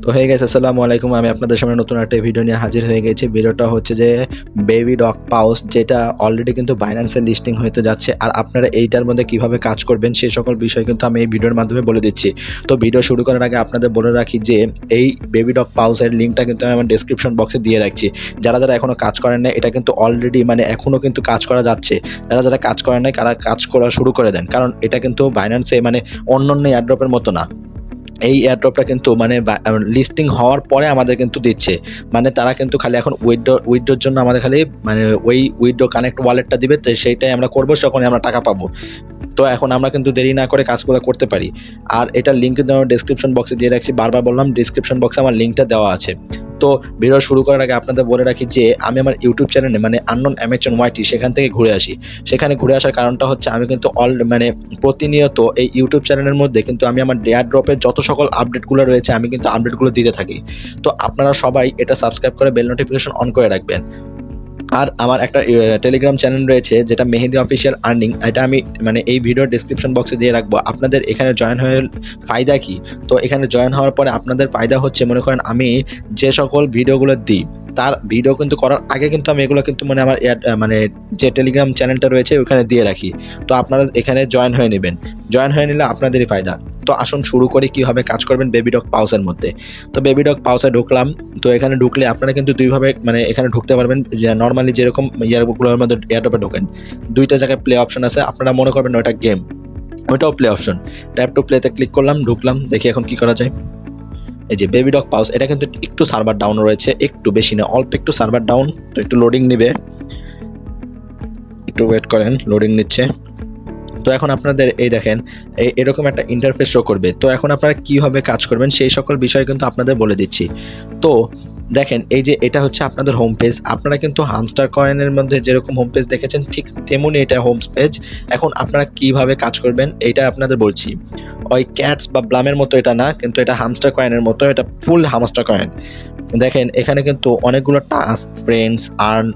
তো হয়ে গেছে, আসসালামু আলাইকুম। আমি আপনাদের সামনে নতুন একটা ভিডিও নিয়ে হাজির হয়ে গেছি। ভিডিওটা হচ্ছে যে বেবি ডগ পাউচ, যেটা অলরেডি কিন্তু বাইন্যান্সে লিস্টিং হতে যাচ্ছে। আর আপনারা এইটার মধ্যে কিভাবে কাজ করবেন সেই সকল বিষয় কিন্তু আমি এই ভিডিওর মাধ্যমে বলে দিচ্ছি। তো ভিডিও শুরু করার আগে আপনাদের বলে রাখি যে এই বেবি ডগ পাউচের লিঙ্কটা কিন্তু আমি আমার ডেসক্রিপশন বক্সে দিয়ে রাখছি। যারা এখনও কাজ করেন না, এটা কিন্তু অলরেডি এখনও কিন্তু কাজ করা যাচ্ছে। যারা কাজ করেন নাই তারা কাজ করা শুরু করে দেন, কারণ এটা কিন্তু বাইন্যান্সে অন্যান্য এয়ারড্রপের মতো না। এই এয়ারড্রপটা কিন্তু লিস্টিং হওয়ার পরে আমাদের কিন্তু দিচ্ছে। তারা কিন্তু খালি এখন উইথড্রর জন্য আমাদের খালি ওই উইথড্র কানেক্ট ওয়ালেটটা দিবে, তো সেইটাই আমরা করবো, তখনই আমরা টাকা পাবো। তো এখন আমরা কিন্তু দেরি না করে কাজগুলো করতে পারি। আর এটার লিঙ্ক কিন্তু আমার ডেসক্রিপশন বক্সে দিয়ে রাখছি। বারবার বললাম, ডেসক্রিপশন বক্সে আমার লিঙ্কটা দেওয়া আছে। তো ভিডিও শুরু করার আগে আপনাদের বলে রাখি যে আমি আমার ইউটিউব চ্যানেলে আননোন অ্যামেচার ওয়াইটি সেখান থেকে ঘুরে আসি। সেখানে ঘুরে আসার কারণটা হচ্ছে আমি কিন্তু প্রতিনিয়ত এই ইউটিউব চ্যানেলের মধ্যে কিন্তু আমি আমার এয়ারড্রপের যত সকল আপডেটগুলো রয়েছে আমি কিন্তু আপডেটগুলো দিতে থাকি। তো আপনারা সবাই এটা সাবস্ক্রাইব করে বেল নোটিফিকেশন অন করে রাখবেন। আর আমার একটা টেলিগ্রাম চ্যানেল রয়েছে, যেটা মেহেদি অফিসিয়াল আর্নিং। এটা আমি এই ভিডিওর ডেসক্রিপশন বক্সে দিয়ে রাখবো। আপনাদের এখানে জয়েন হয়ে ফায়দা কি? তো এখানে জয়েন হওয়ার পরে আপনাদের ফায়দা হচ্ছে, মনে করেন আমি যে সকল ভিডিওগুলো দিই তার ভিডিও কিন্তু করার আগে কিন্তু আমি এগুলো কিন্তু আমার যে টেলিগ্রাম চ্যানেলটা রয়েছে ওখানে দিয়ে রাখি। তো আপনারা এখানে জয়েন হয়ে নেবেন। জয়েন হয়ে নিলে আপনাদেরই ফায়দা। তো আসুন শুরু করি কীভাবে কাজ করবেন বেবি ডগ পাউচের মধ্যে। তো বেবি ডগ পাউচে ঢুকলাম। তো এখানে ঢুকলে আপনারা কিন্তু দুইভাবে এখানে ঢুকতে পারবেন। নর্মালি যেরকম ইয়ারগুলোর মধ্যে এয়ারড্রপে ঢোকেন, দুইটা জায়গায় প্লে অপশন আছে। আপনারা মনে করবেন ওটা গেম, ওইটাও প্লে অপশন। ট্যাপ টু প্লেতে ক্লিক করলাম, ঢুকলাম, দেখি এখন কি করা যায়। এই যে বেবি ডগ পাউচ, এটা কিন্তু একটু সার্ভার ডাউন রয়েছে, একটু বেশি না, অল্প একটু সার্ভার ডাউন। তো একটু লোডিং নেবে, একটু ওয়েট করেন, লোডিং নিচ্ছে। তো এখন আপনাদের এই দেখেন এরকম একটা ইন্টারফেস শো করবে। তো এখন আপনারা কীভাবে কাজ করবেন সেই সকল বিষয় কিন্তু আপনাদের বলে দিচ্ছি। তো দেখেন, এই যে এটা হচ্ছে আপনাদের হোম পেজ। আপনারা কিন্তু হামস্টার কয়েনের মধ্যে যেরকম হোম পেজ দেখেছেন ঠিক তেমনই এটা হোম পেজ। এখন আপনারা কিভাবে কাজ করবেন এইটা আপনাদের বলছি। ওই ক্যাটস বা ব্লামের মতো এটা না, কিন্তু এটা হামস্টার কয়েনের মতো, এটা ফুল হামস্টার কয়েন। দেখেন এখানে কিন্তু অনেকগুলো টাস্ক, ফ্রেন্ডস, আর্ন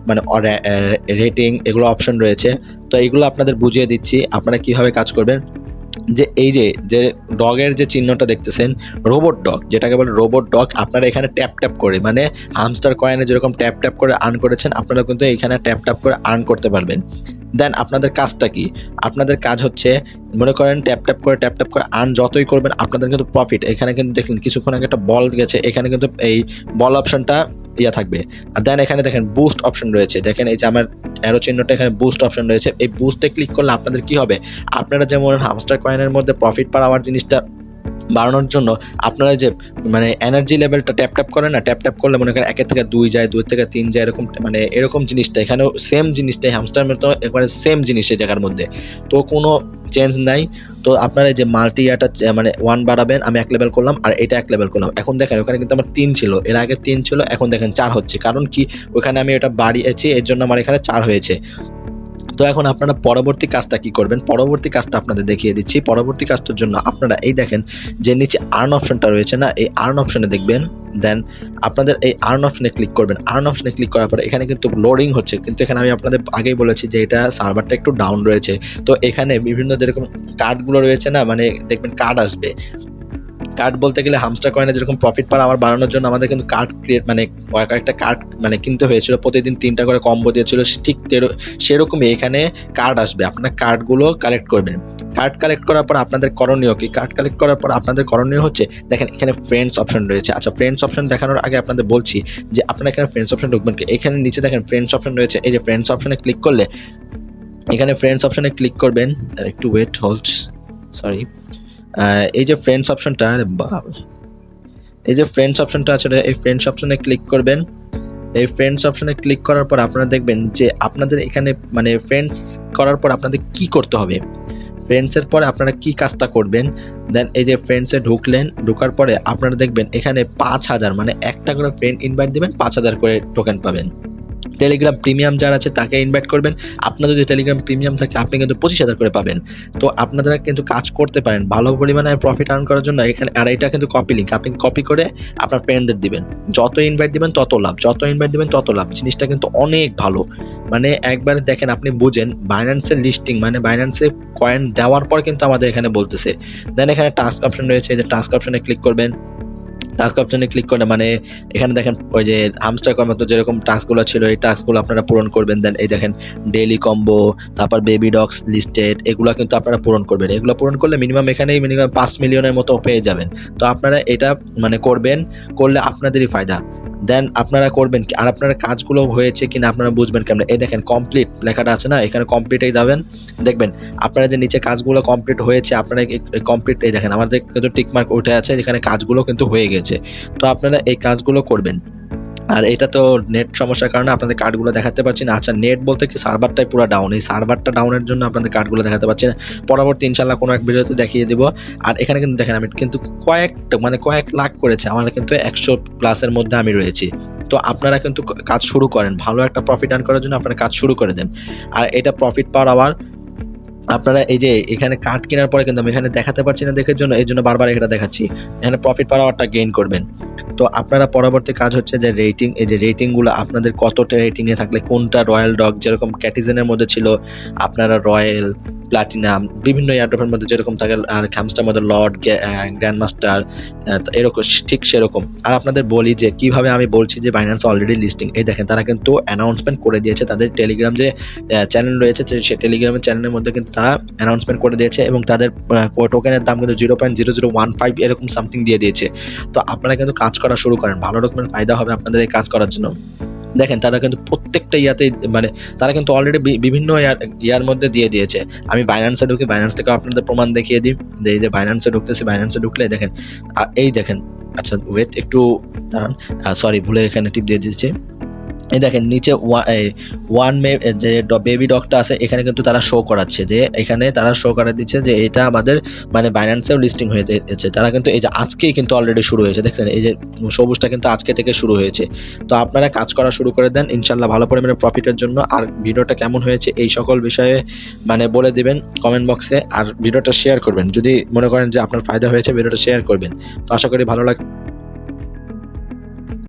রেটিং এগুলো অপশন রয়েছে। তো এইগুলো আপনাদের বুঝিয়ে দিচ্ছি আপনারা কিভাবে কাজ করবেন। যে এই যে ডগের যে চিহ্নটা দেখতেছেন, রোবট ডগ, যেটাকে বলে রোবট ডগ, আপনারা এখানে ট্যাপ ট্যাপ করে হামস্টার কয়েনে যেরকম ট্যাপ ট্যাপ করে আর্ন করেছেন, আপনারা কিন্তু এখানে ট্যাপ ট্যাপ করে আর্ন করতে পারবেন। দেন আপনাদের কাজটা কি? আপনাদের কাজ হচ্ছে, মনে করেন ট্যাপ ট্যাপ করে আর্ন যতই করবেন আপনাদের কিন্তু প্রফিট। এখানে কিন্তু দেখলেন কিছুক্ষণ আগে একটা বল গেছে, এখানে কিন্তু এই বল অপশনটা থাকবে। আর দেন এখানে দেখেন বুস্ট অপশন রয়েছে। দেখেন এই যে আমার অ্যারো চিহ্নটা, এখানে বুস্ট অপশন রয়েছে। এই বুস্টে ক্লিক করলে আপনাদের কি হবে, আপনারা যেমন হামস্টার কয়েনের মধ্যে প্রফিট পাওয়ার জিনিসটা বাড়ানোর জন্য আপনারা যে এনার্জি লেভেলটা ট্যাপ ট্যাপ করেন না, ট্যাপ ট্যাপ করলে মনে করেন 1 থেকে 2 যায়, 2 থেকে 3 যায়, এরকম এরকম জিনিসটা এখানেও সেম জিনিসটাই, হামস্টার মতো একবারে সেম জিনিস এই জায়গার মধ্যে। তো কোনো চেঞ্জ নাই। তো আপনারা যে মাল্টি ইয়াটা 1 বাড়াবেন, আমি 1 লেভেল করলাম আর এটা 1 লেভেল করলাম। এখন দেখেন ওখানে কিন্তু আমার 3 ছিল, এর আগে 3 ছিল, এখন দেখেন 4 হচ্ছে। কারণ কি, ওখানে আমি এটা বাড়িয়েছি, এর জন্য আমার এখানে 4 হয়েছে। তো এখন আপনারা পরবর্তী কাজটা কি করবেন, পরবর্তী কাজটা আপনাদের দেখিয়ে দিচ্ছি। পরবর্তী কাজটার জন্য আপনারা এই দেখেন যে নিচে আর্ন অপশনটা রয়েছে না, এই আর্ন অপশনে দেখবেন। দেন আপনাদের এই আর্ন অপশনে ক্লিক করবেন। আর্ন অপশনে ক্লিক করার পরে এখানে কিন্তু লোডিং হচ্ছে, কিন্তু এখানে আমি আপনাদের আগেই বলেছি যে এটা সার্ভারটা একটু ডাউন রয়েছে। তো এখানে বিভিন্ন যেরকম কার্ডগুলো রয়েছে না, দেখবেন কার্ড আসবে। কার্ড বলতে গেলে হামস্টার কয়েনে যেরকম প্রফিট পাওয়া আমার বাড়ানোর জন্য আমাদের কিন্তু কার্ড ক্রিয়েট কয়েকটা কার্ড কিনতে হয়েছিল, প্রতিদিন 3টা করে কম্বো দিয়েছিল। ঠিক সেরকমই এখানে কার্ড আসবে, আপনারা কার্ডগুলো কালেক্ট করবেন। কার্ড কালেক্ট করার পর আপনাদের করণীয় কি? কার্ড কালেক্ট করার পর আপনাদের করণীয় হচ্ছে, দেখেন এখানে ফ্রেন্ডস অপশন রয়েছে। আচ্ছা, ফ্রেন্ডস অপশন দেখানোর আগে আপনাদের বলছি যে আপনারা এখানে ফ্রেন্ডস অপশন ঢুকবেন কি। এখানে নিচে দেখেন ফ্রেন্ডস অপশন রয়েছে। এই যে ফ্রেন্ডস অপশনে ক্লিক করলে, এখানে ফ্রেন্ডস অপশনে ক্লিক করবেন, একটু ওয়েট হোল্ড, সরি। এই যে ফ্রেন্ডস অপশনটা, এই যে ফ্রেন্ডস অপশনটা আছে, এই ফ্রেন্ডস অপশনে ক্লিক করবেন। এই ফ্রেন্ডস অপশনে ক্লিক করার পর আপনারা দেখবেন যে আপনাদের এখানে ফ্রেন্ডস করার পর আপনাদের কি করতে হবে। ফ্রেন্ডসের পরে আপনারা কি কাজটা করবেন, দেন এই যে ফ্রেন্ডসে ঢোকার পরে আপনারা দেখবেন এখানে 5000 একটা করে ফ্রেন্ড ইনভাইট দিবেন, 5000 করে টোকেন পাবেন। টেলিগ্রাম প্রিমিয়াম যারা আছে তাকে ইনভাইট করবেন। আপনার যদি টেলিগ্রাম প্রিমিয়াম থাকে আপনি কিন্তু 25,000 করে পাবেন। তো আপনারা কিন্তু কাজ করতে পারেন ভালো পরিমাণে প্রফিট আর্ন করার জন্য এখানে। আর এটা কিন্তু কপি লিঙ্ক, আপনি কপি করে আপনার ফ্রেন্ডদের দিবেন। যত ইনভাইট দিবেন তত লাভ, যত ইনভাইট দিবেন তত লাভ। জিনিসটা কিন্তু অনেক ভালো। একবার দেখেন, আপনি বুঝেন বাইন্যান্সের লিস্টিং, বাইন্যান্সে কয়েন দেওয়ার পর কিন্তু আমাদের এখানে বলতেছে। দেন এখানে টাস্ক অপশন রয়েছে, এই যে টাস্ক অপশনে ক্লিক করবেন। টাস্ক অপশনে ক্লিক করলে মানে এখানে দেখেন ওই যে হামস্টার করার মতো যেরকম টাস্কগুলো ছিল এই টাস্কগুলো আপনারা পূরণ করবেন। দেন এই দেখেন ডেইলি কম্বো, তারপর বেবি ডগস লিস্টেড, এগুলো কিন্তু আপনারা পূরণ করবেন। এগুলো পূরণ করলে মিনিমাম 5 মিলিয়নের মতো পেয়ে যাবেন। তো আপনারা এটা মানে করবেন, করলে আপনাদেরই ফায়দা। দেন আপনারা করবেন কি, আর আপনার কাজগুলো হয়েছে কিনা আপনারা বুঝবেন কেমনে, এই দেখেন কমপ্লিট লেখাটা আছে না, এখানে কমপ্লিটেই যাবেন। দেখবেন আপনারা যে নিচে কাজগুলো কমপ্লিট হয়েছে, আপনারা কমপ্লিট এই দেখেন আমাদের কিন্তু টিক মার্ক উঠে আছে, যেখানে কাজগুলো কিন্তু হয়ে গেছে। তো আপনারা এই কাজগুলো করবেন। আর এটা তো নেট সমস্যার কারণে আপনাদের কার্ডগুলো দেখাতে পারছি না। আচ্ছা, নেট বলতে কি সার্ভারটাই পুরো ডাউন। এই সার্ভারটা ডাউনের জন্য আপনাদের কার্ডগুলো দেখাতে পারছি না। পরবর্তী ইনশাআল্লাহ কোনো এক ভিডিওতে দেখিয়ে দিব। আর এখানে কিন্তু দেখেন আমি কিন্তু কয়েক লাখ করেছে। আমার কিন্তু 100 প্লাসের মধ্যে আমি রয়েছি। তো আপনারা কিন্তু কাজ শুরু করেন। ভালো একটা প্রফিট আর্ন করার জন্য আপনারা কাজ শুরু করে দেন। আর এটা প্রফিট পাওয়ার আবার আপনারা এই যে এখানে কার্ড কেনার পরে কিন্তু আমি এখানে দেখাতে পারছি না দেখের জন্য, এইজন্য বারবার এটা দেখাচ্ছি। এখানে প্রফিট পাওয়ার আওয়ারটা গেইন করবেন। তো আপনারা পরবর্তী কাজ হচ্ছে যে রেটিং, এই যে রেটিংগুলো আপনাদের কতটা রেটিং এ থাকলে কোনটা রয়্যাল ডগ, যেরকম ক্যাটিজেনের মধ্যে ছিল আপনারা রয়্যাল, প্লাটিনাম, বিভিন্ন এয়ারড্রপের মধ্যে যেরকম থাকে, আর হ্যামস্টার মধ্যে লর্ড, গ্র্যান্ড মাস্টার, এরকম ঠিক সেরকম। আর আপনাদের বলি যে কিভাবে আমি বলছি যে বাইন্যান্স অলরেডি লিস্টিং, এই দেখেন তারা কিন্তু অ্যানাউন্সমেন্ট করে দিয়েছে তাদের টেলিগ্রাম যে চ্যানেল রয়েছে, সেই টেলিগ্রামের চ্যানেলের মধ্যে কিন্তু তারা অ্যানাউন্সমেন্ট করে দিয়েছে এবং তাদের টোকেনের দাম কিন্তু 0.0015 এরকম সামথিং দিয়ে দিয়েছে। তো আপনারা কিন্তু কাজ করা শুরু করেন, ভালো রকমের ফায়দা হবে আপনাদের এই কাজ করার জন্য। দেখেন তারা কিন্তু প্রত্যেকটা ইয়াতে মানে তারা কিন্তু অলরেডি বিভিন্ন ইয়ার মধ্যে দিয়ে দিয়েছে। আমি বাইন্যান্সে ঢুকি, বাইন্যান্স থেকে আপনাদের প্রমাণ দেখিয়ে দিই যে এই যে বাইন্যান্সে ঢুকতেছি, বাইন্যান্সে ঢুকলে দেখেন এই দেখেন, আচ্ছা ওয়েট একটু দাঁড়ান, সরি ভুলে এখানে টিপ দিয়ে দিয়েছি। এই দেখেন নিচে যে বেবি ডগটা আছে, এখানে কিন্তু তারা শো করাচ্ছে যে এখানে তারা শো করে দিচ্ছে যে এটা আমাদের মানে বাইন্যান্সেও লিস্টিং হয়ে গেছে। তারা কিন্তু এই যে আজকেই কিন্তু অলরেডি শুরু হয়েছে, দেখছেন এই যে সবুজটা কিন্তু আজকে থেকে শুরু হয়েছে। তো আপনারা কাজ করা শুরু করে দেন ইনশাল্লাহ ভালো পরিমাণে প্রফিটের জন্য। আর ভিডিওটা কেমন হয়েছে এই সকল বিষয়ে মানে বলে দিবেন কমেন্ট বক্সে, আর ভিডিওটা শেয়ার করবেন যদি মনে করেন যে আপনার ফায়দা হয়েছে, ভিডিওটা শেয়ার করবেন। তো আশা করি ভালো লাগে।